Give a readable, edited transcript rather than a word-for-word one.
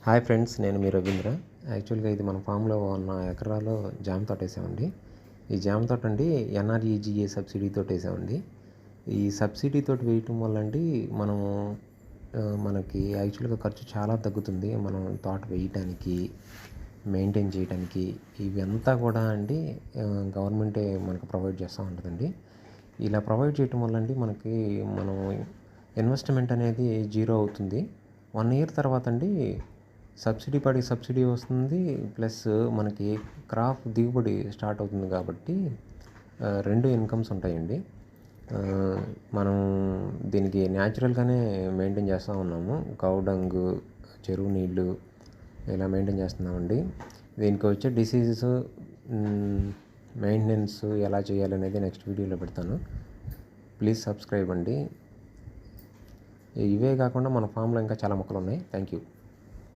Hi friends, నేను మీ రవీంద్ర. యాక్చువల్గా ఇది మన ఫామ్లో ఉన్న ఎకరాలో జామ తోట వేసామండి. ఈ జామ తోట అండి ఎన్ఆర్ఈజీఏ సబ్సిడీ తోటి వేసామండి. ఈ సబ్సిడీ తోటి వేయటం వల్ల అండి మనకి యాక్చువల్గా ఖర్చు చాలా తగ్గుతుంది. మనం తోట వేయటానికి, మెయింటైన్ చేయడానికి ఇవంతా కూడా అండి గవర్నమెంటే మనకు ప్రొవైడ్ చేస్తూ ఉంటుందండి. ఇలా ప్రొవైడ్ చేయటం వల్ల అండి మనం ఇన్వెస్ట్మెంట్ అనేది జీరో అవుతుంది. 1 ఇయర్ తర్వాత అండి సబ్సిడీ వస్తుంది. ప్లస్ మనకి క్రాప్ దిగుబడి స్టార్ట్ అవుతుంది కాబట్టి 2 ఇన్కమ్స్ ఉంటాయండి. మనం దీనికి న్యాచురల్గానే మెయింటైన్ చేస్తూ ఉన్నాము. కౌ డంగ్, చెరువు నీళ్ళు ఇలా మెయింటైన్ చేస్తున్నామండి. దీనికి వచ్చే డిసీజెస్, మెయింటెనెన్స్ ఎలా చేయాలనేది నెక్స్ట్ వీడియోలో పెడతాను. ప్లీజ్ సబ్స్క్రైబ్ అండి. ఇవే కాకుండా మన ఫామ్లో ఇంకా చాలా మొక్కలు ఉన్నాయి. Thank you.